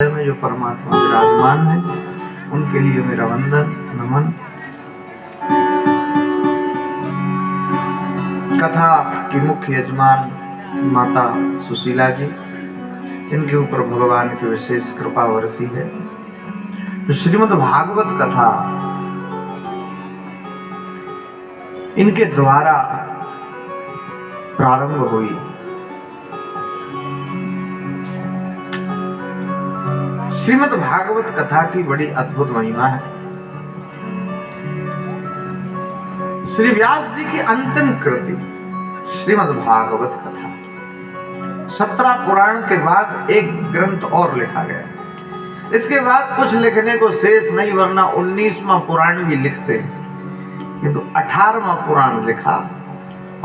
में जो परमात्मा विराजमान है उनके लिए मेरा वंदन नमन। कथा की मुख्य यजमान माता सुशीला जी, इनके ऊपर भगवान की विशेष कृपा बरसी है। जो श्रीमद् भागवत कथा इनके द्वारा प्रारंभ हुई। श्रीमद् भागवत कथा की बड़ी अद्भुत महिमा है। श्री व्यास जी की अंतिम कृति श्रीमद् भागवत कथा 17 पुराण के बाद एक ग्रंथ और लिखा गया। इसके बाद कुछ लिखने को शेष नहीं, वरना 19वां पुराण भी लिखते, किंतु 18वां पुराण लिखा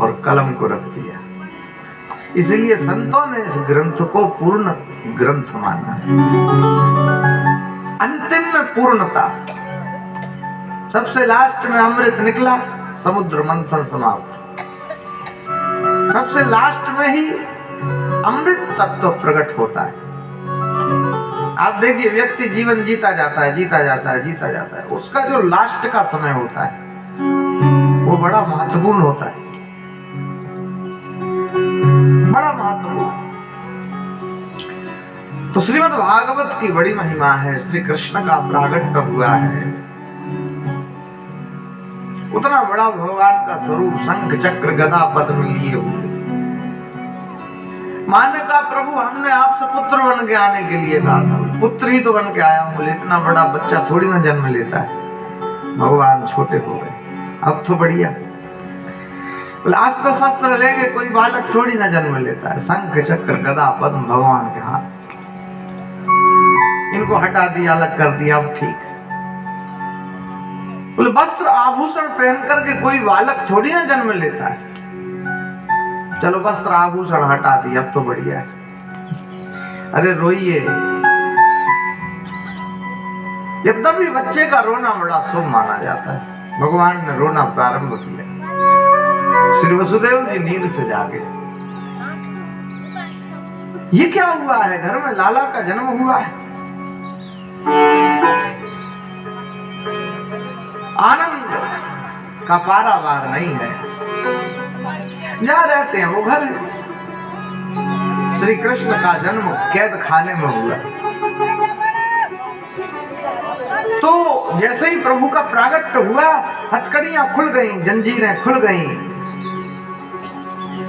और कलम को रख दिया। इसलिए संतों ने इस ग्रंथ को पूर्ण ग्रंथ माना है। अंतिम में पूर्णता, सबसे लास्ट में अमृत निकला, समुद्र मंथन समाप्त। सबसे लास्ट में ही अमृत तत्व प्रकट होता है। आप देखिए, व्यक्ति जीवन जीता जाता है, जीता जाता है, जीता जाता है, उसका जो लास्ट का समय होता है वो बड़ा महत्वपूर्ण होता है, बड़ा महत्वपूर्ण। तो श्रीमद् भागवत की बड़ी महिमा है। श्री कृष्ण का प्रागट्य हुआ है, उतना बड़ा भगवान का स्वरूप शंख चक्र गदा पद्म लिए हुए। माने का प्रभु, हमने आपसे पुत्र बन के आने के लिए कहा था, पुत्र ही तो बन के आया हूं, बोले इतना बड़ा बच्चा थोड़ी ना जन्म लेता है। भगवान छोटे हो गए, अब तो बढ़िया। बोले अस्त्र शस्त्र लेके कोई बालक थोड़ी ना जन्म लेता है। शंख चक्र गदा पद्म भगवान के हाथ, इनको हटा दिया, अलग कर दिया, अब ठीक। बोले वस्त्र आभूषण पहन करके कोई बालक थोड़ी ना जन्म लेता है। चलो वस्त्र आभूषण हटा दिया, अब तो बढ़िया है। अरे रोइए, यद्यपि बच्चे का रोना बड़ा शुभ माना जाता है, भगवान ने रोना प्रारंभ किया। श्री वसुदेव जी नींद से जागे। ये क्या हुआ है? घर में लाला का जन्म हुआ है। आनंद का पारावार नहीं है। जहां रहते हैं वो घर है। श्री कृष्ण का जन्म कैद खाने में हुआ। तो जैसे ही प्रभु का प्रागट्य हुआ, हथकड़ियां खुल गईं, जंजीरें खुल गईं,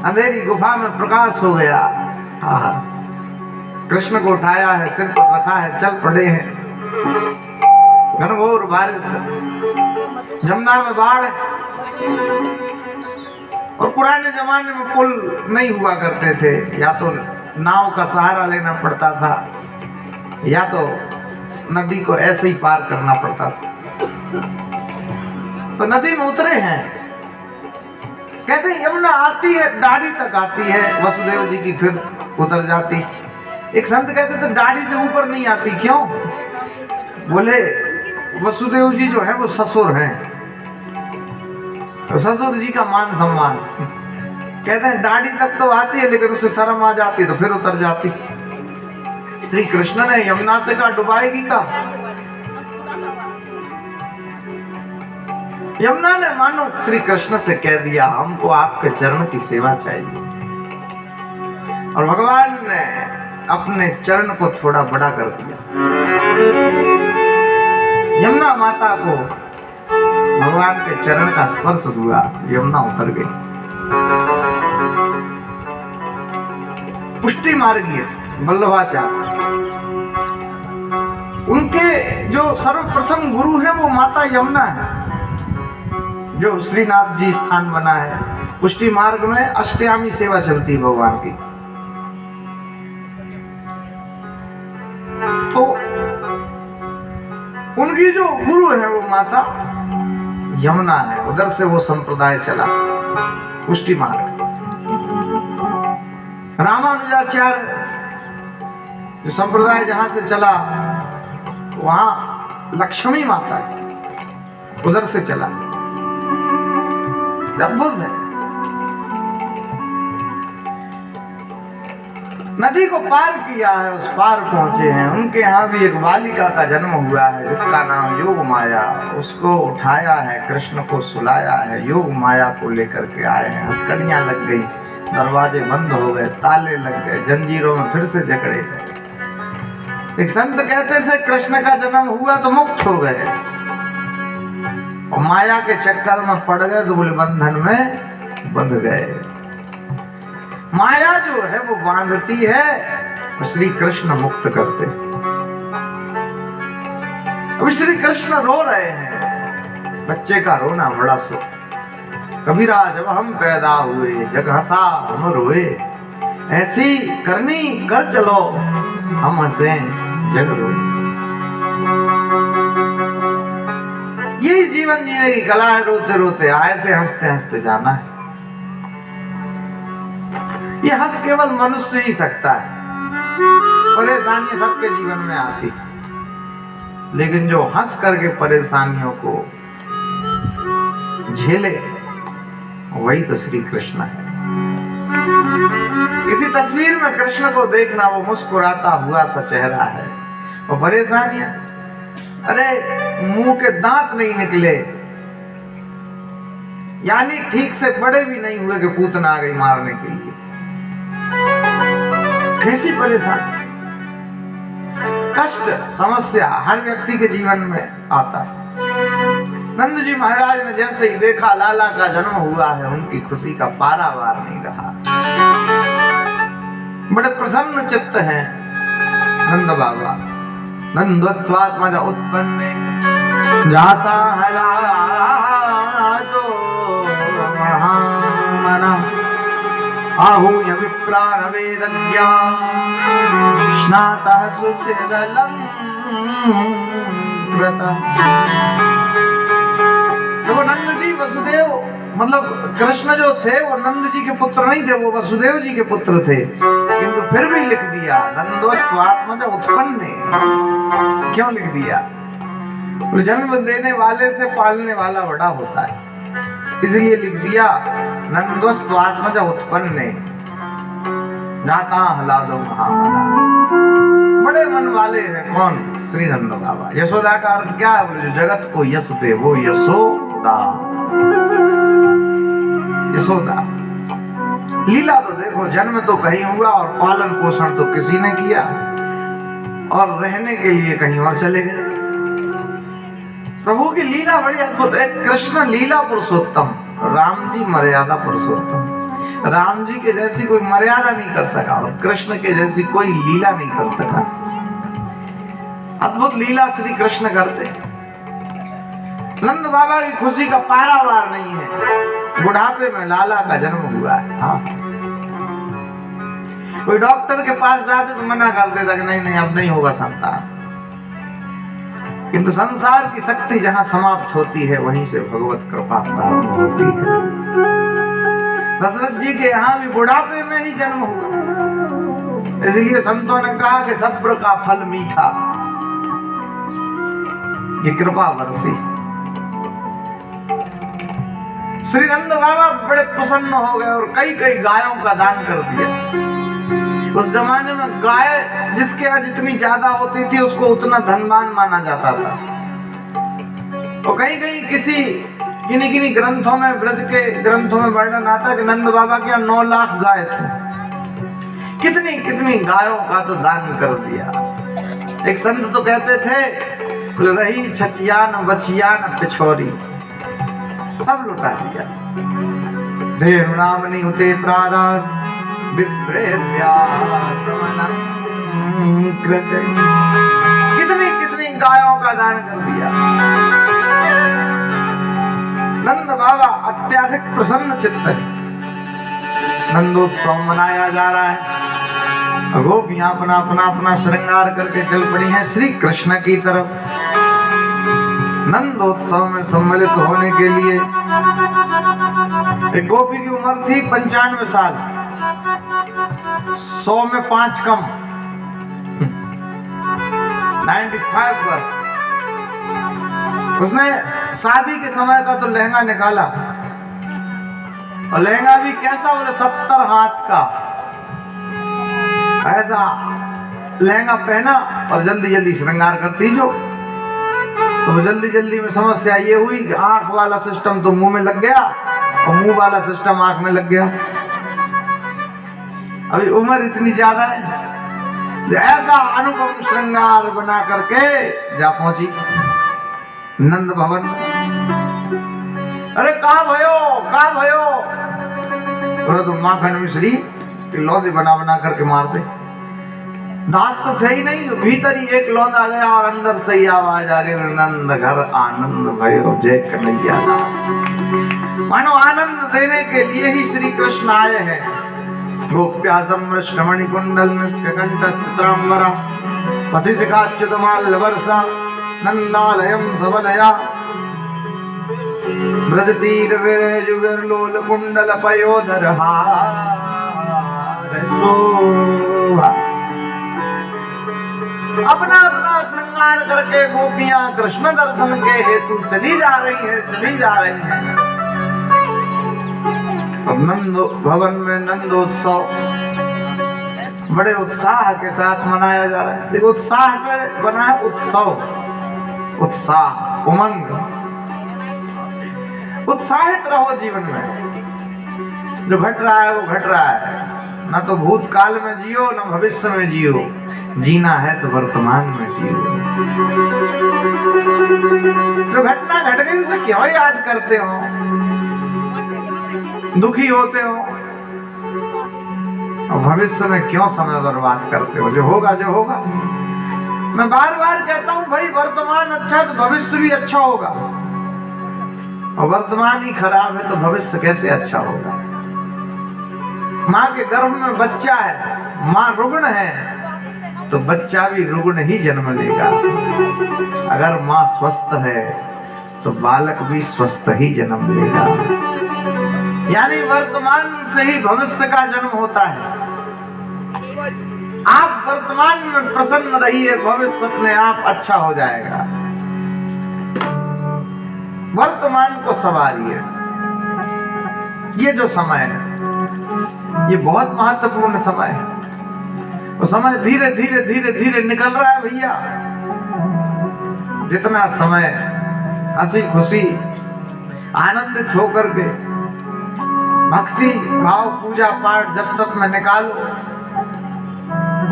अंधेरी गुफा में प्रकाश हो गया। कृष्ण को उठाया है, सिर पर रखा है, चल पड़े हैं। घनघोर बारिश, जमुना में बाढ़, और पुराने जमाने में पुल नहीं हुआ करते थे, या तो नाव का सहारा लेना पड़ता था, या तो नदी को ऐसे ही पार करना पड़ता था। तो नदी में उतरे हैं, कहते हैं यमुना आती है, दाढ़ी तक आती है, वसुदेव जी की फिर उतर जाती। एक संत कहते थे दाढ़ी से ऊपर नहीं आती, क्यों? बोले वसुदेव जी जो है वो ससुर हैं, तो ससुर जी का मान सम्मान। कहते हैं दाढ़ी तक तो आती है, लेकिन उसे शर्म आ जाती तो फिर उतर जाती। श्री कृष्ण ने यमुना से कहा डुबाएगी का? यमुना ने मानो श्री कृष्ण से कह दिया, हमको आपके चरण की सेवा चाहिए। और भगवान ने अपने चरण को थोड़ा बड़ा कर दिया। यमुना माता को भगवान के चरण का स्पर्श हुआ, यमुना उतर गई। पुष्टि मार्गीय वल्लभाचार्य, उनके जो सर्वप्रथम गुरु हैं वो माता यमुना है, जो श्रीनाथ जी स्थान बना है। पुष्टि मार्ग में अष्टयामी सेवा चलती है भगवान की। तो उनकी जो गुरु है वो माता यमुना है। उधर से वो संप्रदाय चला, पुष्टि मार्ग। रामानुजाचार्य जो संप्रदाय जहां से चला, वहां लक्ष्मी माता है, उधर से चला। अद्भुत है। नदी को पार किया है, उस पार पहुंचे हैं। उनके यहाँ भी एक बालिका का जन्म हुआ है जिसका नाम योग माया। उसको उठाया है, कृष्ण को सुलाया है, योग माया को लेकर के आए हैं। हथकड़ियां लग गई, दरवाजे बंद हो गए, ताले लग गए, जंजीरों में फिर से जकड़े गए। एक संत कहते थे कृष्ण का जन्म हुआ तो मुक्त हो गए, और माया के चक्कर में पड़ गए तो बोले बंधन में बंध गए। माया जो है वो बांधती है, तो श्री कृष्ण मुक्त करते। अभी श्री कृष्ण रो रहे हैं, बच्चे का रोना बड़ा सुख। कबीरा जब हम पैदा हुए जग हंसा हम रोए, ऐसी करनी कर चलो हम हंसे जग रोए। यही जीवन जीने की कला है, रोते रोते आए थे, हंसते हंसते जाना है। ये हंस केवल मनुष्य ही सकता है। परेशानी सबके जीवन में आती, लेकिन जो हंस करके परेशानियों को झेले वही तो श्री कृष्ण है। किसी तस्वीर में कृष्ण को देखना, वो मुस्कुराता हुआ सा चेहरा है। और परेशानियां, अरे मुंह के दांत नहीं निकले, यानी ठीक से बड़े भी नहीं हुए कि पूतना आ गई मारने के लिए। कैसी परेशानी, कष्ट, समस्या हर व्यक्ति के जीवन में आता है। नंद जी महाराज ने जैसे ही देखा लाला का जन्म हुआ है, उनकी खुशी का पारावार नहीं रहा। बड़े प्रसन्न चित्त हैं नंद बाबा। नंदस्त्वात्मज उत्पन्ने जाता है लादो महामना, आहूय विप्रान वेदज्ञा स्नातः सुचिरलं कृतः। तो नंद जी वसुदेव, मतलब कृष्ण जो थे वो नंद जी के पुत्र नहीं थे, वो वसुदेव जी के पुत्र थे, किंतु फिर भी लिख दिया नंदोस्त्वात्मज उत्पन्ने। क्यों लिख दिया? जन्म देने वाले से पालने वाला बड़ा होता है, इसलिए लिख दिया नंदोस्त्वात्मज उत्पन्ने जाता हलादो महामना। बड़े मन वाले हैं कौन? श्री नंद बाबा। यशोदा का अर्थ क्या है? बोले जो जगत को यश दे वो यशोदा। यशोदा लीला तो देखो, जन्म तो कहीं हुआ और पालन पोषण तो किसी ने किया, और रहने के लिए कहीं और चले गए। प्रभु की लीला बड़ी अद्भुत है। कृष्ण लीला पुरुषोत्तम, राम जी मर्यादा पुरुषोत्तम। राम जी के जैसी कोई मर्यादा नहीं कर सका, और कृष्ण के जैसी कोई लीला नहीं कर सका। अद्भुत लीला श्री कृष्ण करते। नंद बाबा की खुशी का पारावार नहीं है। बुढ़ापे में लाला का जन्म हुआ है। हाँ, कोई डॉक्टर के पास जाते तो मना कर देता कि नहीं नहीं अब नहीं होगा संतान, किंतु संसार की शक्ति जहां समाप्त होती है वहीं से भगवत कृपा प्रारंभ होती है। दशरथ जी के यहाँ भी बुढ़ापे में ही जन्म हुआ, इसलिए संतों ने कहा कि सब्र का फल मीठा, ये कृपा बरसी। श्री नंद बाबा बड़े प्रसन्न हो गए और कई कई गायों का दान कर दिया। उस जमाने में गाय जिसके यहाँ जितनी ज्यादा होती थी उसको उतना धनवान माना जाता था। तो कहीं कहीं किसी किन्हीं ग्रंथों में, ब्रज के ग्रंथों में वर्णन आता है कि नंद बाबा के यहाँ 9 लाख गाय थे। कितनी कितनी गायों का तो दान कर दिया। एक संत तो कहते थे रही छचियान बचियान पिछोरी, सब लुटा दिया। देवनामनि उते प्रादाद कितनी कितनी गायों का दान कर दिया। नंद बाबा अत्याधिक प्रसन्न चित्त है। नंदोत्सव मनाया जा रहा है। गोपियां अपना अपना अपना श्रृंगार करके चल पड़ी हैं श्री कृष्ण की तरफ। नंदोत्सव में सम्मिलित होने के लिए एक गोपी की उम्र थी 95 साल, 100 में 5 कम, 95 वर्ष। उसने शादी के समय का तो लहंगा निकाला, और लहंगा भी कैसा? बोले 70 हाथ का। ऐसा लहंगा पहना और जल्दी जल्दी श्रृंगार करती जो। तो जल्दी जल्दी में समस्या ये हुई कि आंख वाला सिस्टम तो मुंह में लग गया और मुंह वाला सिस्टम आंख में लग गया। अभी उम्र इतनी ज्यादा है, ऐसा अनुपम श्रृंगार बना करके जा पहुंची नंद भवन। अरे कहाँ भयो तो माखन मिश्री लौंदे बना बना करके मार दे। दांत तो थे ही नहीं, भीतर ही एक लौंदा गया और अंदर से ही आवाज आ गई, नंद घर आनंद भयो जय कन्हैया। मानो आनंद देने के लिए ही श्री कृष्ण आए हैं। गोप्या समृष्टमणि कुंडल निष्कंठ स्थितांबरा पतिसिकाच्युतमाल्य वर्षा नंदालयम सबलया ब्रजतीर विरज विरलोल कुंडल पयोधर हार शोभा। अपना अपना श्रृंगार करके गोपियां कृष्ण दर्शन के हेतु चली जा रही हैं। अब नंद भवन में नंदोत्सव बड़े उत्साह के साथ मनाया जा रहा है। देखो उत्साह से बना है उत्सव, उत्साह उमंग। उत्साहित रहो जीवन में, जो घट रहा है वो घट रहा है। ना तो भूतकाल में जियो ना भविष्य में जियो, जीना है तो वर्तमान में जियो। जो घटना घट गई उसे क्यों याद करते हो, दुखी होते हो और भविष्य में क्यों समय बर्बाद करते हो। जो होगा मैं बार बार कहता हूं भाई, वर्तमान अच्छा है तो भविष्य भी अच्छा होगा, और वर्तमान ही खराब है तो भविष्य कैसे अच्छा होगा। माँ के गर्भ में बच्चा है, माँ रुग्ण है तो बच्चा भी रुग्ण ही जन्म लेगा। अगर माँ स्वस्थ है तो बालक भी स्वस्थ ही जन्म लेगा। यानी वर्तमान से ही भविष्य का जन्म होता है। आप वर्तमान में प्रसन्न रहिए, भविष्य अपने आप अच्छा हो जाएगा। वर्तमान को संवारिए। ये जो समय है ये बहुत महत्वपूर्ण समय है। वो समय धीरे धीरे निकल रहा है भैया। जितना समय हंसी खुशी आनंदित होकर के भक्ति भाव पूजा पाठ जब तक में निकालो,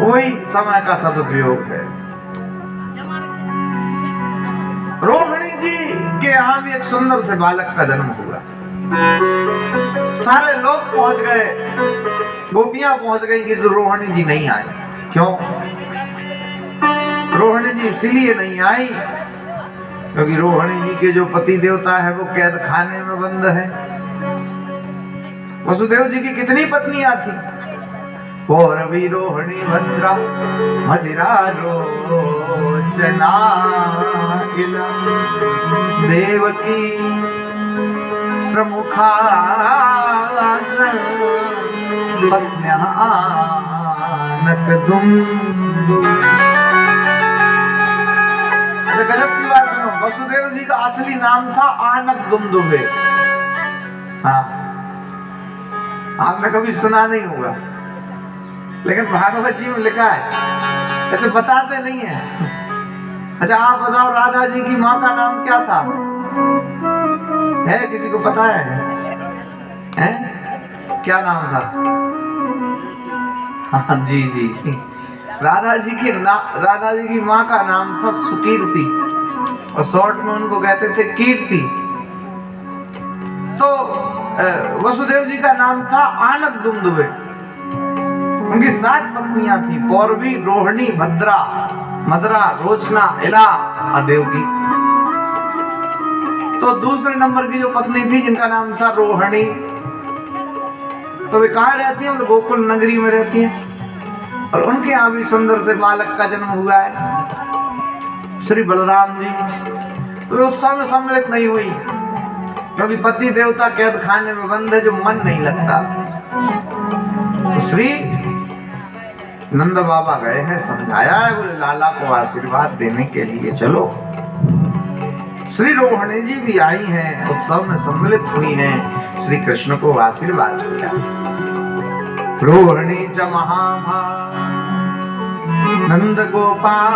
वही समय का सदुपयोग है। रोहिणी जी के यहाँ भी एक सुंदर से बालक का जन्म हुआ। सारे लोग पहुंच गए, गोपियां पहुंच गई कि रोहिणी जी नहीं आई। क्यों रोहिणी जी इसलिए नहीं आई क्योंकि रोहिणी जी के जो पति देवता है वो कैद खाने में बंद है। वसुदेव जी की कितनी पत्नियां थी? पौरवी रोहिणी भद्रा मदिरा रोचना देवकी प्रमुखा गजब की बात सुनो। वसुदेव जी का असली नाम था आनक दुमदुबे। हाँ, आपने कभी सुना नहीं होगा, लेकिन भागवत जी में लिखा है। ऐसे बताते नहीं है। अच्छा आप बताओ, राधा जी की माँ का नाम क्या था? है किसी को पता है? क्या नाम था? हाँ जी राधा जी की माँ का नाम था सुकीर्ति, और शॉर्ट में उनको कहते थे कीर्ति। तो वसुदेव जी का नाम था आनक दुमदुबे। उनकी 7 पत्नियां थी, पौरवी रोहिणी भद्रा मदरा रोचना इला देवकी। तो दूसरे नंबर की जो पत्नी थी जिनका नाम था रोहिणी, तो वे कहाँ रहती हैं? गोकुल नगरी में रहती हैं, और उनके यहाँ भी सुंदर से बालक का जन्म हुआ है, श्री बलराम जी। तो वे उत्सव में सम्मिलित नहीं हुई क्योंकि पति देवता कैद खाने में बंद है, जो मन नहीं लगता। तो श्री नंद बाबा गए हैं, समझाया है, बोले लाला को आशीर्वाद देने के लिए चलो। श्री रोहिणी जी भी आई हैं, उत्सव में सम्मिलित हुई हैं, श्री कृष्ण को आशीर्वाद दिया। रोहिणी च महाभा नंद गोपाल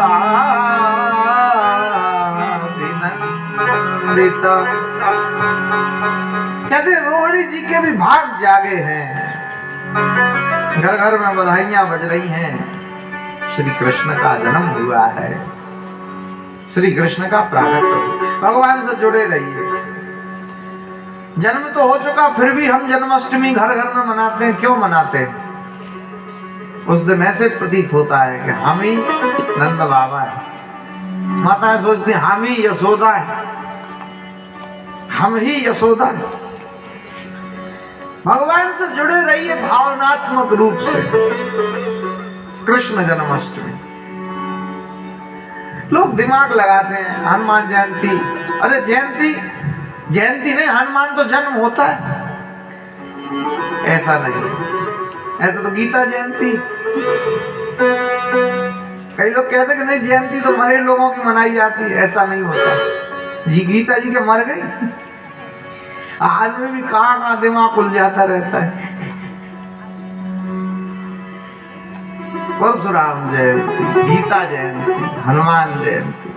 कहते रोहिणी जी के भी भाग जागे हैं, घर घर में बधाइयां बज रही हैं, श्री कृष्ण का जन्म हुआ है, श्री कृष्ण का प्राकट्य। भगवान से जुड़े रहिए। जन्म तो हो चुका, फिर भी हम जन्माष्टमी घर घर में मनाते हैं। क्यों मनाते हैं? उस दिन ऐसे प्रतीत होता है कि हम ही नंद बाबा है। माताएं सोचती हम ही यशोदा है, हम ही यशोदा है। भगवान से जुड़े रहिए भावनात्मक रूप से। कृष्ण जन्माष्टमी लोग दिमाग लगाते हैं, हनुमान जयंती, अरे जयंती नहीं, हनुमान तो जन्म होता है। ऐसा नहीं, ऐसा तो गीता जयंती। कई लोग कहते हैं कि नहीं जयंती तो मरे लोगों की मनाई जाती है, ऐसा नहीं होता जी। गीता जी के मर गई, आदमी भी कहाँ दिमाग खुल जाता रहता है। परशुराम जयंती, गीता जयंती, हनुमान जयंती।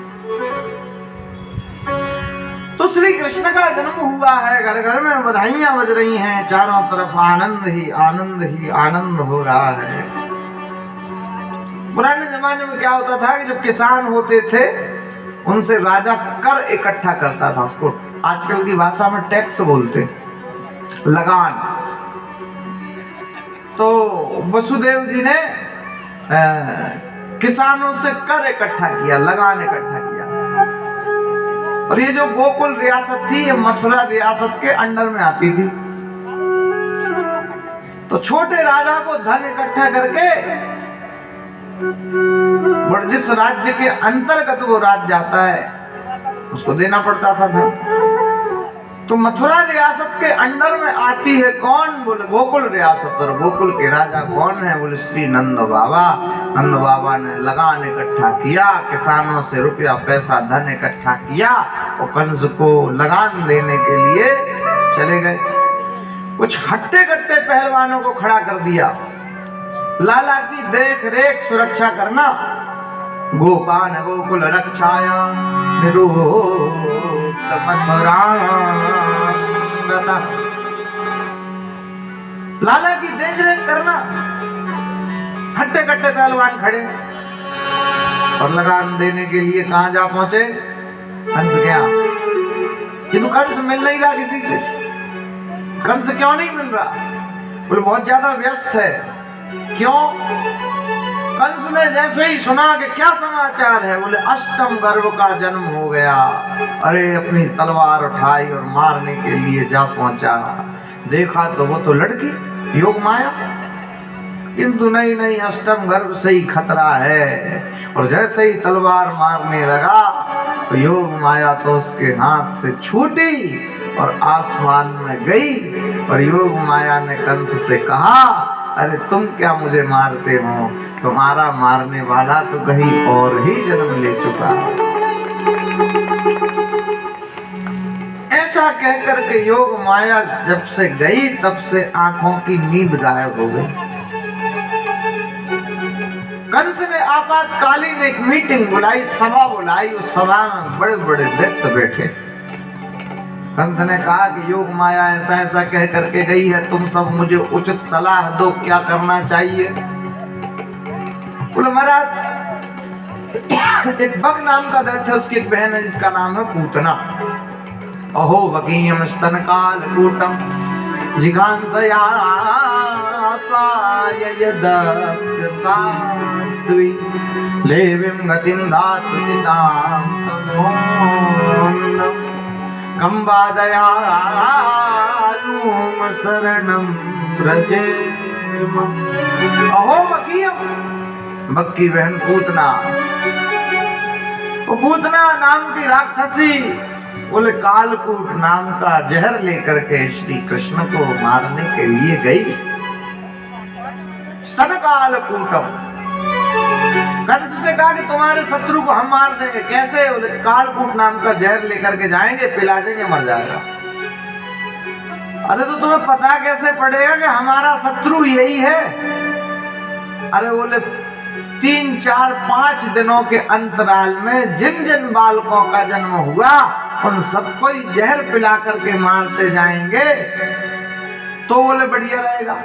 तो श्री कृष्ण का जन्म हुआ है, घर घर में बधाइयां बज रही हैं, चारों तरफ आनंद ही आनंद हो रहा है। पुराने जमाने में क्या होता था कि जब किसान होते थे उनसे राजा कर इकट्ठा करता था, उसको आजकल की भाषा में टैक्स बोलते, लगान। तो वसुदेव जी ने किसानों से कर इकट्ठा किया, लगान इकट्ठा किया। और ये जो गोकुल रियासत थी, ये मथुरा रियासत के अंडर में आती थी। तो छोटे राजा को धन इकट्ठा करके और जिस राज्य के अंतर्गत वो राज्य आता है उसको देना पड़ता था धन। तो मथुरा रियासत के अंडर में आती है कौन? बोले गोकुल रियासत। और गोकुल के राजा कौन है? बोले श्री नंद बाबा। नंद बाबा ने लगान इकट्ठा किया, किसानों से रुपया पैसा धन इकट्ठा किया और कंस को लगान देने के लिए चले गए। कुछ हट्टे कट्टे पहलवानों को खड़ा कर दिया, लाला की देख रेख सुरक्षा करना। गोपान गोकुल रक्षाया निरोध मथुरा। लाला की देख रेख करना। हट्टे कट्टे पहलवान खड़े और लगान देने के लिए कहां जा पहुंचे? कंस के यहाँ। किंतु कंस मिल नहीं रहा किसी से। कंस क्यों नहीं मिल रहा? बोले बहुत ज्यादा व्यस्त है। क्यों? कंस ने जैसे ही सुना कि क्या समाचार है, बोले अष्टम गर्भ का जन्म हो गया। अरे अपनी तलवार उठाई और मारने के लिए जा पहुंचा। देखा तो वो तो लड़की योग माया, किंतु नहीं अष्टम गर्भ से ही खतरा है। और जैसे ही तलवार मारने लगा तो योग माया तो उसके हाथ से छूटी और आसमान में गई। और योग माया ने कंस से कहा, अरे तुम क्या मुझे मारते हो? तुम्हारा मारने वाला तो कहीं और ही जन्म ले चुका। ऐसा कहकर के योग माया जब से गई तब से आंखों की नींद गायब हो गई। कंस ने आपातकालीन एक मीटिंग बुलाई, सभा बुलाई। उस सभा में बड़े बड़े दैत्य बैठे। कंस ने कहा कि योग माया ऐसा ऐसा कह करके गई है, तुम सब मुझे उचित सलाह दो, क्या करना चाहिए? बोले महाराज एक बग नाम का दैत्य है, उसकी एक बहन है जिसका नाम है पूतना। अहो वकीयम स्तन काल कूटम जिगांसया पाययदप्य साध्वी लेविम गतिं धातु चितां तमोन्नम कंबादयालूम शरणं व्रजेम। अहो वकीयम, बग की बहन पूतना। वो पूतना नाम की राक्षसी बोले कालकूट नाम का जहर लेकर के श्री कृष्ण को मारने के लिए गई। स्तन कालकूटम। कंस से कहा कि तुम्हारे शत्रु को हम मार देंगे। कैसे? बोले कालकूट नाम का जहर लेकर के जाएंगे, पिला देंगे, मर जाएगा। अरे तो तुम्हें पता कैसे पड़ेगा कि हमारा शत्रु यही है? अरे बोले 3, 4, 5 दिनों के अंतराल में जिन जिन बालकों का जन्म हुआ उन सबको ही जहर पिला करके मारते जाएंगे तो बोले बढ़िया रहेगा।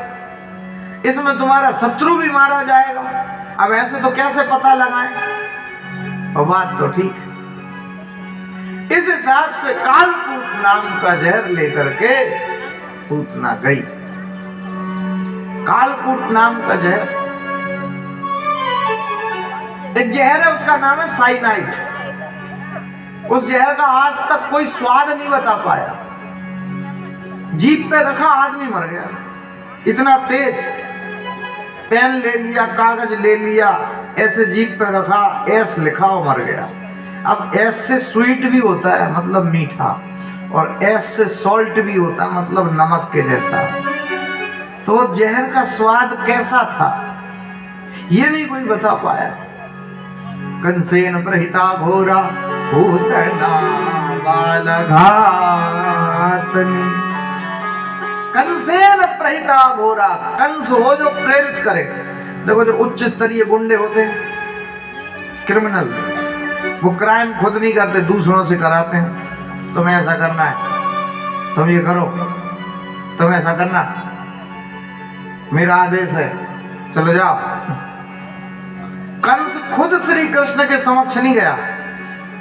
इसमें तुम्हारा शत्रु भी मारा जाएगा। अब ऐसे तो कैसे पता लगाएं? और बात तो ठीक। इस हिसाब से कालकूट नाम का जहर लेकर के पूतना गई। कालकूट नाम का जहर, एक जहर है, उसका नाम है साइनाइड। उस जहर का आज तक कोई स्वाद नहीं बता पाया। जीभ पे रखा आदमी मर गया, इतना तेज। पेन ले लिया, कागज ले लिया, ऐसे जीभ पे रखा, एस लिखा और मर गया। अब एस से स्वीट भी होता है मतलब मीठा, और एस से सॉल्ट भी होता है मतलब नमक के जैसा। तो जहर का स्वाद कैसा था ये नहीं कोई बता पाया। कंसेन प्रहिता घोरा भूतना बालघातनी। कंसेन प्रहिता घोरा, कंस हो जो प्रेरित करे। देखो जो उच्च स्तरीय गुंडे होते हैं, क्रिमिनल, वो क्राइम खुद नहीं करते, दूसरों से कराते हैं। तुम्हें ऐसा करना है, तुम ये करो, तुम ऐसा करना, मेरा आदेश है, चलो जाओ। कंस खुद श्री कृष्ण के समक्ष नहीं गया।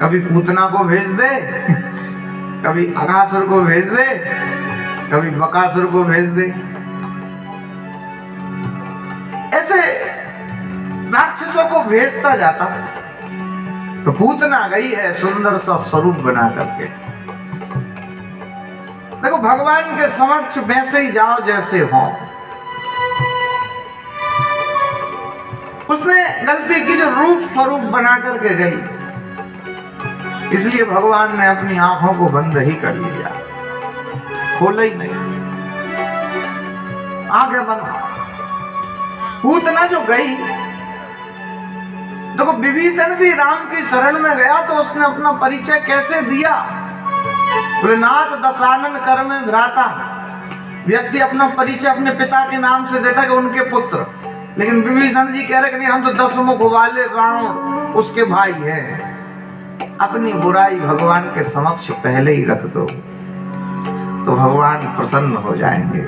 कभी पूतना को भेज दे, कभी अघासुर को भेज दे, कभी बकासुर को भेज दे। ऐसे राक्षसों को भेजता जाता। तो पूतना गई है सुंदर सा स्वरूप बना करके। देखो भगवान के समक्ष वैसे ही जाओ जैसे हो। उसने गलती की जो रूप स्वरूप बना करके गई, इसलिए भगवान ने अपनी आंखों को बंद ही कर लिया, खोला ही नहीं, आंखें बंद। पूतना जो गई, देखो विभीषण भी राम की शरण में गया तो उसने अपना परिचय कैसे दिया? नाथ दशानन कर में भ्राता। व्यक्ति अपना परिचय अपने पिता के नाम से देता कि उनके पुत्र, लेकिन विभीषण जी कह रहे कि नहीं, हम तो 10 मुख वाले रावण उसके भाई हैं। अपनी बुराई भगवान के समक्ष पहले ही रख दो तो भगवान प्रसन्न हो जाएंगे।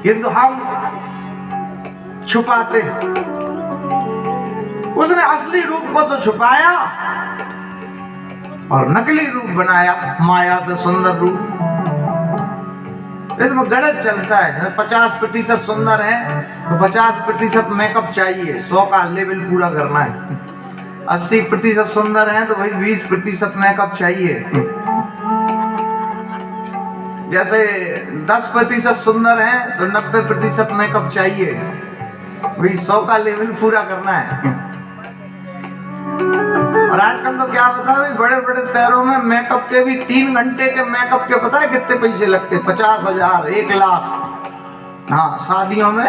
किंतु हम छुपाते हैं। उसने असली रूप को तो छुपाया और नकली रूप बनाया, माया से सुंदर रूप। इसमें गलत चलता है। 50% सुंदर है तो 50% मेकअप चाहिए, 100 का लेवल पूरा करना है। 80% सुंदर है तो भाई 20% मेकअप चाहिए। जैसे 10% सुंदर है तो 90% मेकअप चाहिए, भाई 100 का लेवल पूरा करना है। और आजकल तो क्या पता है, बड़े बड़े शहरों में मेकअप के भी 3 घंटे के मेकअप के पता है कितने पैसे लगते? 50,000, 1 लाख। हाँ, शादियों में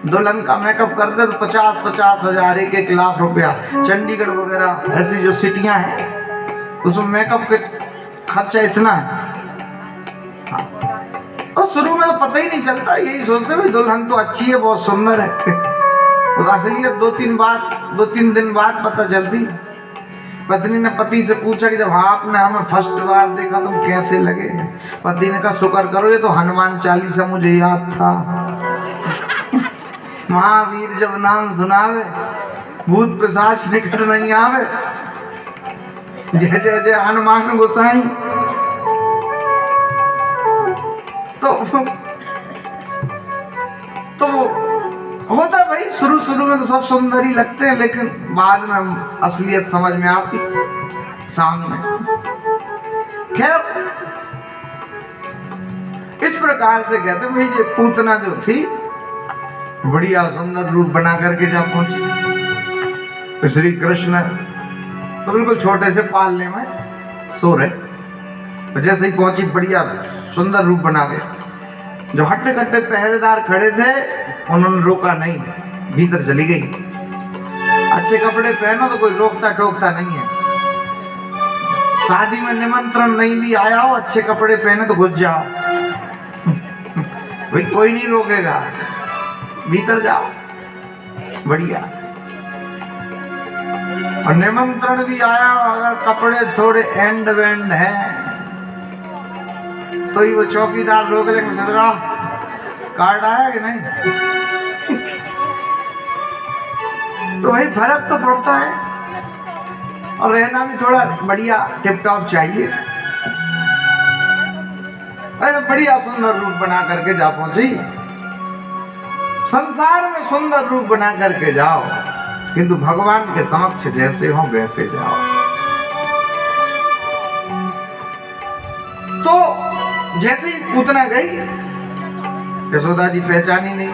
दुल्हन का मेकअप करते तो 50,000, 1 लाख रुपया। चंडीगढ़ वगैरह ऐसी जो सिटियां हैं उसमें मेकअप के खर्चा इतना है। हाँ। और शुरू में तो पता ही नहीं चलता, यही सोचते भाई दुल्हन तो अच्छी है, बहुत सुंदर है। तो असलियत 2-3 दिन बाद पता चलती। पत्नी ने पति से पूछा कि जब आपने हमें फर्स्ट बार देखा तो कैसे लगे? पति ने कहा शुक्र करो ये तो हनुमान चालीसा मुझे याद था। महावीर जब नाम सुनावे भूत पिशाच निकट नहीं आवे। जय जय जय हनुमान गोसाई। तो होता भाई, शुरू में तो सब सुंदर ही लगते हैं, लेकिन बाद में असलियत समझ में आती सामने। खैर इस प्रकार से कहते भाई ये पूतना जो थी बढ़िया सुंदर रूप बना करके जब पहुंची तो श्री कृष्ण तो बिल्कुल छोटे से पालने में सो रहे। तो जैसे ही पहुंची बढ़िया सुंदर रूप बना के, जो हट्टे कट्टे पहरेदार खड़े थे उन्होंने रोका नहीं, भीतर चली गई। अच्छे कपड़े पहनो तो कोई रोकता टोकता नहीं है। शादी में निमंत्रण नहीं भी आया हो, अच्छे कपड़े पहने तो घुस जाओ, भाई कोई नहीं रोकेगा, भीतर जाओ। बढ़िया। और निमंत्रण भी आया, अगर कपड़े थोड़े एंड वेंड हैं तो ही वो चौकीदार रोक लेंगे, चंद्रा कार्ड आया कि नहीं। तो वही फर्क तो पड़ता है। और रहना भी थोड़ा बढ़िया टिप टॉप चाहिए। अरे बढ़िया सुंदर रूप बना करके जा पहुंची। संसार में सुंदर रूप बना करके जाओ, किंतु भगवान के समक्ष जैसे हो वैसे जाओ। तो जैसे ही पूतना गई, यशोदा जी पहचानी नहीं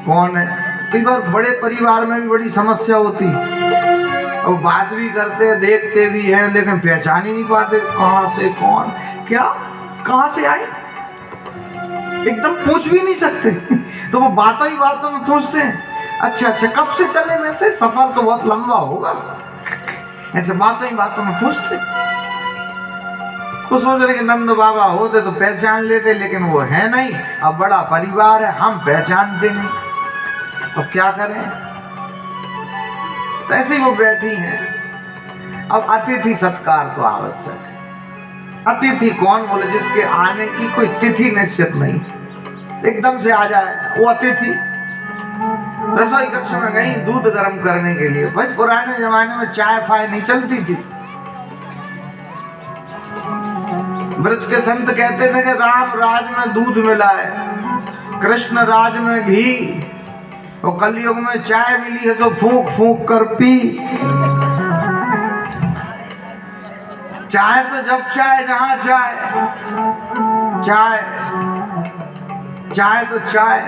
कौन है। कई बार बड़े परिवार में भी बड़ी समस्या होती, और बात भी करते देखते भी हैं लेकिन पहचान ही नहीं पाते कहां से कौन क्या कहां से आए, एकदम पूछ भी नहीं सकते। तो वो बातों ही बातों में पूछते हैं, अच्छा कब से चले, में से सफर तो बहुत लंबा होगा, ऐसे बातों ही बातों में पूछते। तो सोच रहे कि नंद बाबा होते तो पहचान लेते, लेकिन वो है नहीं। अब बड़ा परिवार है, हम पहचानते नहीं, तो क्या करें। तो ऐसे ही वो बैठी हैं। अब अतिथि सत्कार तो आवश्यक है। अतिथि कौन, बोले जिसके आने की कोई तिथि निश्चित नहीं, एकदम से आ जाए वो अतिथि। रसोई कक्ष में गई दूध गर्म करने के लिए। भाई पुराने जमाने में चाय फाय नहीं चलती थी। ब्रज के संत कहते थे कि राम राज में दूध मिला है, कृष्ण राज में घी, और कलयुग में चाय मिली है तो फूंक फूंक कर पी। चाय तो जब चाय जहां चाय, चाय चाय तो चाय।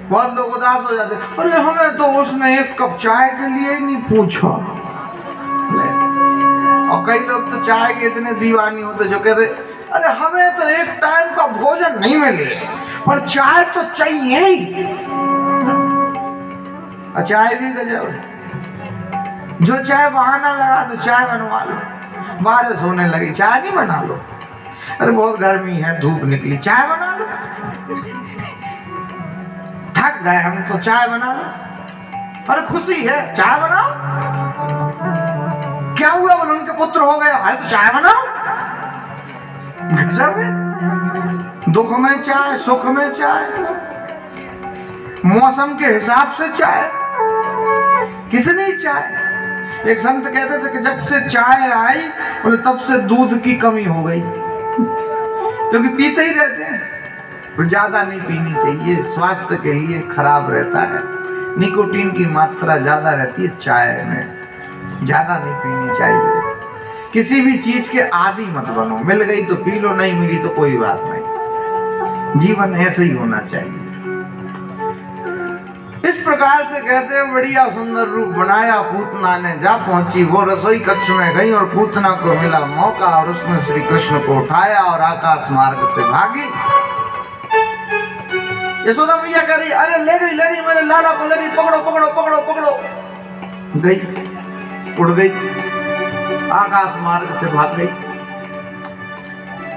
बहुत लोग उदास हो जाते, अरे हमें तो उसने एक कप चाय के लिए ही नहीं पूछा। और कई लोग तो चाय के इतने दीवानी होते जो कहते, अरे हमें तो एक टाइम का भोजन नहीं मिले पर चाय तो चाहिए ही। चाय भी गजब, जो चाय बहाना लगा तो चाय बनवा लो, बारिश होने लगी चाय नहीं बना लो, अरे बहुत गर्मी है धूप निकली चाय बना लो, थक गए हम तो चाय बना लो, अरे खुशी है चाय बनाओ, क्या हुआ बोले उनके पुत्र हो गए, अरे तो चाय बनाओ। गजब है, दुख में चाय, सुख में चाय, मौसम के हिसाब से चाय, कितनी चाय। एक संत कहते थे कि जब से चाय आई बोले तब से दूध की कमी हो गई, क्योंकि पीते ही रहते हैं। तो ज्यादा नहीं पीनी चाहिए, स्वास्थ्य के लिए खराब रहता है। निकोटीन की मात्रा ज्यादा रहती है चाय में, ज्यादा नहीं पीनी चाहिए। किसी भी चीज के आदी मत बनो, मिल गई तो पी लो, नहीं मिली तो कोई बात नहीं। जीवन ऐसे ही होना चाहिए। इस प्रकार से कहते हैं बढ़िया सुंदर रूप बनाया पूतना ने, जा पहुंची वो रसोई कक्ष में गई और पूतना को मिला मौका और उसने श्री कृष्ण को उठाया और आकाश मार्ग से भागी। यशोदा मैया कह रही, अरे ले गई मेरे लाला को ले गई, पकड़ो पकड़ो पकड़ो पकड़ो। गई, उड़ गई, आकाश मार्ग से भाग गई।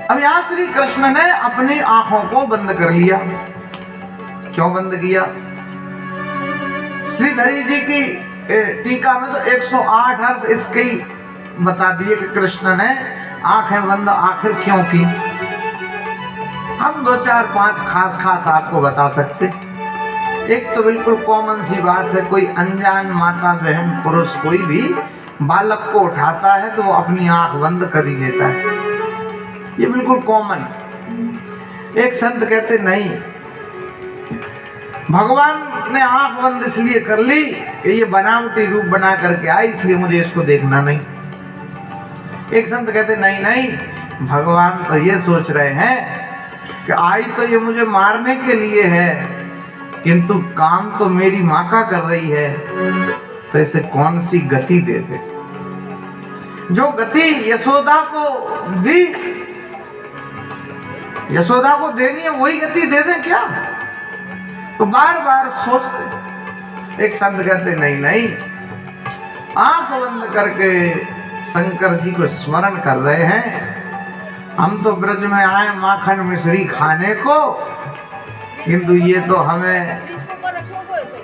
अब यहां श्री कृष्ण ने अपनी आंखों को बंद कर लिया। क्यों बंद किया? श्रीधरी जी की टीका में तो 108 अर्थ इसके ही बता दिए कि कृष्ण ने आंखें बंद आखिर क्यों की। हम 2 4 5 खास आपको बता सकते। एक तो बिल्कुल कॉमन सी बात है, कोई अनजान माता बहन पुरुष कोई भी बालक को उठाता है तो वो अपनी आंख बंद कर ही लेता है, ये बिल्कुल कॉमन। एक संत कहते नहीं, भगवान ने आंख बंद इसलिए कर ली कि ये बनावटी रूप बना करके आई, इसलिए मुझे इसको देखना नहीं। एक संत कहते नहीं, भगवान तो ये सोच रहे हैं कि आई तो ये मुझे मारने के लिए है, किंतु काम तो मेरी माँ का कर रही है, तो इसे कौन सी गति दे दे। जो गति यशोदा को दी, यशोदा को देनी है वही गति दे दें क्या? तो बार बार सोचते। एक संत कहते नहीं, आंख बंद करके शंकर जी को स्मरण कर रहे हैं। हम तो ब्रज में आए माखन मिश्री खाने को, किंतु ये तो हमें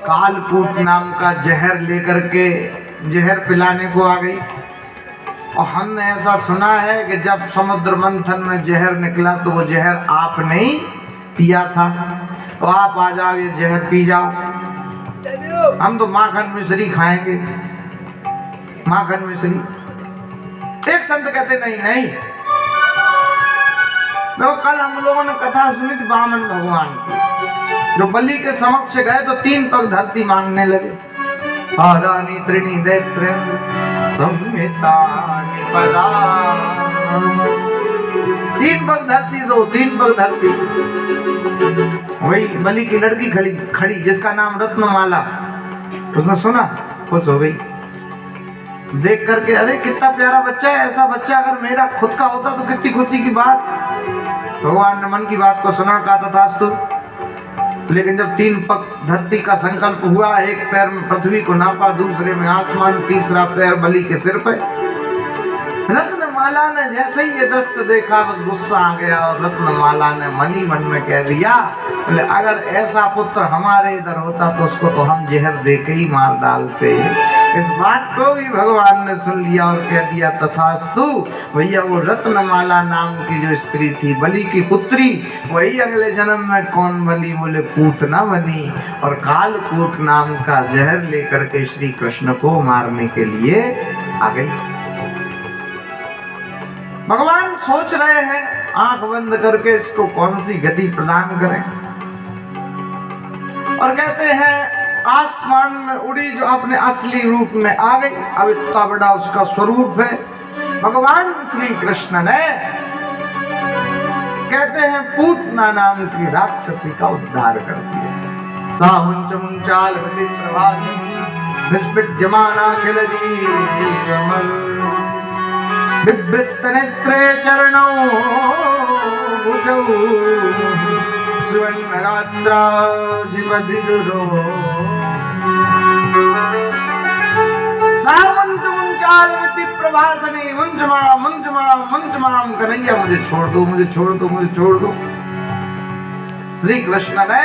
कालकूट नाम का जहर लेकर के जहर पिलाने को आ गई। और हमने ऐसा सुना है कि जब समुद्र मंथन में जहर निकला तो वो जहर आपने ही पिया था, तो आप आ जाओ, ये जहर पी जाओ, हम तो माखन मिश्री खाएंगे, माखन मिश्री। एक संत कहते नहीं नहीं, देखो कल हम लोगों ने कथा सुनी थी वामन भगवान की, जो बलि के समक्ष गए तो 3 पग धरती मांगने लगे। आदानी त्रिणी दैत्रेंद्र संहिता निपदा, 3 पग धरती दो, 3 पग धरती। वही बलि की लड़की खड़ी जिसका नाम रत्नमाला, उसने सुना, खुश हो गई देख करके, अरे कितना प्यारा बच्चा है, ऐसा बच्चा अगर मेरा खुद का होता तो कितनी खुशी की बात। भगवान ने मन की बात को सुना, कहा तथास्तु। लेकिन जब 3 पग धरती का संकल्प हुआ, एक पैर में पृथ्वी को नापा, दूसरे में आसमान, तीसरा पैर बलि के सिर पे। रत्नमाला ने जैसे ही ये दृश्य देखा बस गुस्सा आ गया, और रत्नमाला ने मन ही मन में कह दिया, बोले अगर ऐसा पुत्र हमारे इधर होता तो उसको तो हम जहर दे के ही मार डालते। इस बात को भी भगवान ने सुन लिया और कह दिया तथास्तु। भैया वो रत्नमाला नाम की जो स्त्री थी, बलि की पुत्री, वही अगले जन्म में कौन बनी? बोले पूतना बनी, और कालकूट नाम का जहर लेकर के श्री कृष्ण को मारने के लिए आ गई। भगवान सोच रहे हैं आंख बंद करके इसको कौन सी गति प्रदान करें, और कहते हैं आसमान में उड़ी जो अपने असली रूप में आ गई। अब इतना बड़ा उसका स्वरूप है। भगवान श्री कृष्ण ने कहते हैं पूतना नाम की राक्षसी का उद्धार कर दिया। सामुंच मुंचाल विधि प्रभासिनी विस्फिज्यमाना खिलजी कमल विवृत्त नेत्रे चरणौ भुजौ सुवर्णगात्रा शिवधिरो सामुंच मुंचाल विधि प्रभासिनी मुंज माम कन्हैया, मुझे छोड़ दो, मुझे छोड़ दो, मुझे छोड़ दो। श्री कृष्ण ने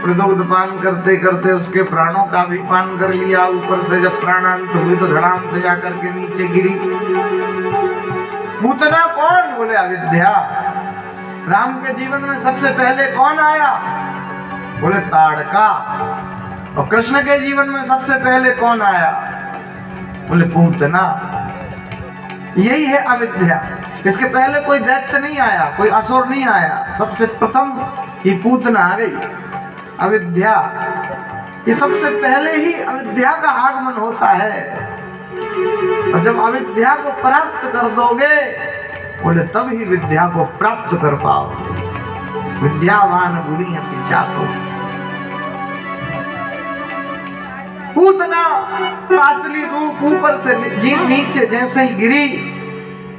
दुग्ध पान करते करते उसके प्राणों का भी पान कर लिया। ऊपर से जब प्राणांत हुए तो धड़ाम से जाकर के नीचे गिरी। पूतना कौन? बोले अविद्या। राम के जीवन में सबसे पहले कौन आया? बोले ताड़का। और कृष्ण के जीवन में सबसे पहले कौन आया? बोले पूतना। यही है अविद्या। इसके पहले कोई दैत्य नहीं आया, कोई असुर नहीं आया, सबसे प्रथम ही पूतना आ गई। अविद्या, ये सबसे पहले ही अविद्या का आगमन होता है। और जब अविद्या को परास्त कर दोगे, बोले तब ही विद्या को प्राप्त कर पाओ। विद्यावान गुणी अति चातो। पूतना का असली रूप ऊपर से नीचे जैसे ही गिरी।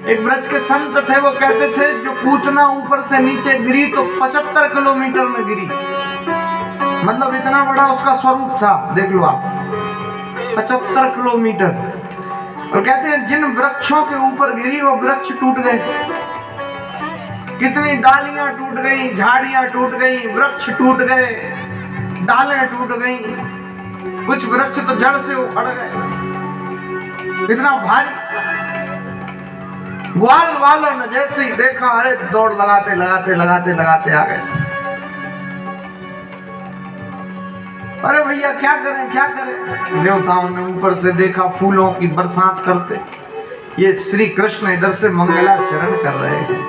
एक ब्रज के संत थे, वो कहते थे जो पूतना ऊपर से नीचे गिरी तो 75 किलोमीटर में गिरी। मतलब इतना बड़ा उसका स्वरूप था, देख लो आप, 75 किलोमीटर। और कहते हैं जिन वृक्षों के ऊपर गिरी वो वृक्ष टूट गए। कितनी डालियां टूट गई, झाड़ियां टूट गई, वृक्ष टूट गए, डालें टूट गई, कुछ वृक्ष तो जड़ से उखड़ गए। इतना भारी। ग्वाल वालों ने जैसे ही देखा, अरे दौड़ लगाते लगाते लगाते लगाते आ गए। अरे भैया क्या करें क्या करें? देवताओं ने ऊपर से देखा फूलों की बरसात करते, ये श्री कृष्ण इधर से मंगलाचरण कर रहे हैं।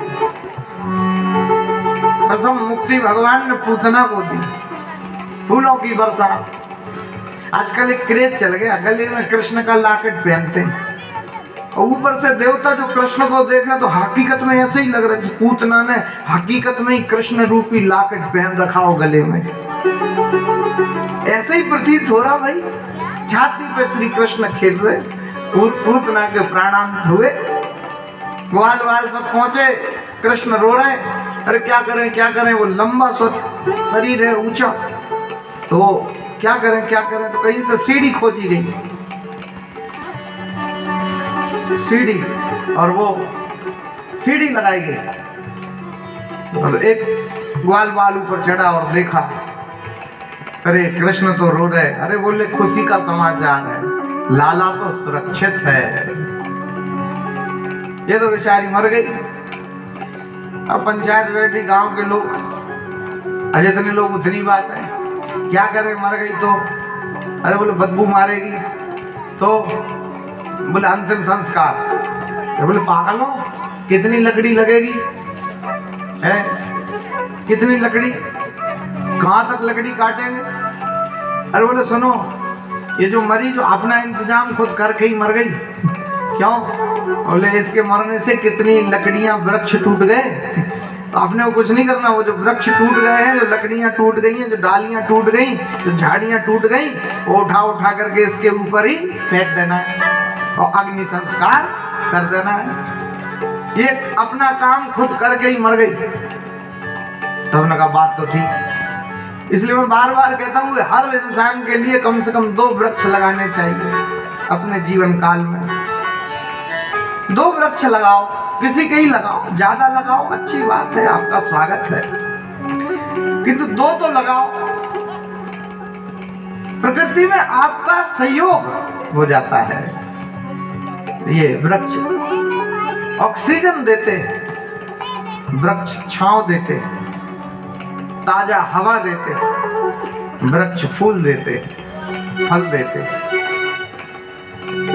प्रथम मुक्ति भगवान ने पूतना को दी, फूलों की बरसात। आजकल एक क्रेज चल गया, गले में कृष्ण का लॉकेट पहनते हैं, और ऊपर से देवता जो कृष्ण को देखे तो हकीकत में ऐसे ही लग रहा है पूतना ने हकीकत में ही कृष्ण रूपी लॉकेट पहन रखा हो गले में। ऐसे ही प्रतीत हो रहा भाई। छाती पे श्री कृष्ण खेल रहे, पूतना के प्राणांत हुए। ग्वाल वाल सब पहुंचे, कृष्ण रो रहे, अरे क्या करें क्या करें? वो लंबा शरीर है, ऊंचा, तो क्या करें क्या करें? तो कहीं से सीढ़ी खोजी गई, सीढ़ी, और वो सीढ़ी लगाई गई। और एक ग्वाल बाल ऊपर चढ़ा और देखा अरे कृष्ण तो रो रहे। अरे बोले खुशी का समाचार है, लाला तो सुरक्षित है। ये तो बेचारी मर गई। अब पंचायत बैठी, गांव के लोग, जितने लोग उतनी बात है, क्या करें मर गई तो। अरे बोले बदबू मारेगी तो, बोले अंतिम संस्कार। तो बोले पागल हो, कितनी लकड़ी लगेगी है, कितनी लकड़ी, कहां तक लकड़ी काटेंगे। अरे बोले सुनो, ये जो मरी, जो अपना इंतजाम खुद करके ही मर गई। क्यों? बोले इसके मरने से कितनी लकड़ियां, वृक्ष टूट गए। तो आपने वो कुछ नहीं करना, वो जो वृक्ष टूट गए हैं, जो लकड़ियां टूट गई हैं, जो डालियां टूट गई, जो झाड़ियां टूट गई, वो उठा उठा करके इसके ऊपर ही फेंक देना है और अग्नि संस्कार कर देना है। ये अपना काम खुद करके ही मर गई। तब ने कहा बात तो ठीक। इसलिए मैं बार बार कहता हूँ हर इंसान के लिए कम से कम 2 वृक्ष लगाने चाहिए अपने जीवन काल में। 2 वृक्ष लगाओ, किसी के ही लगाओ, ज्यादा लगाओ अच्छी बात है, आपका स्वागत है, किंतु 2 तो लगाओ। प्रकृति में आपका सहयोग हो जाता है। ये वृक्ष ऑक्सीजन देते, वृक्ष छांव देते, ताजा हवा देते, वृक्ष फूल देते, फल देते।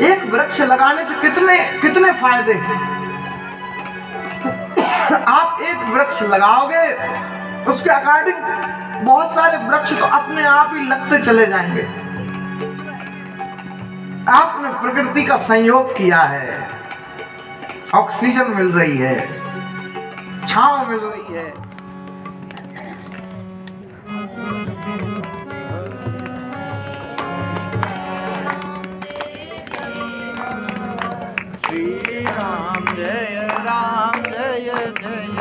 एक वृक्ष लगाने से कितने कितने फायदे। आप एक वृक्ष लगाओगे, उसके अकॉर्डिंग बहुत सारे वृक्ष तो अपने आप ही लगते चले जाएंगे। आपने प्रकृति का संयोग किया है, ऑक्सीजन मिल रही है, छांव मिल रही है। श्री राम जय जय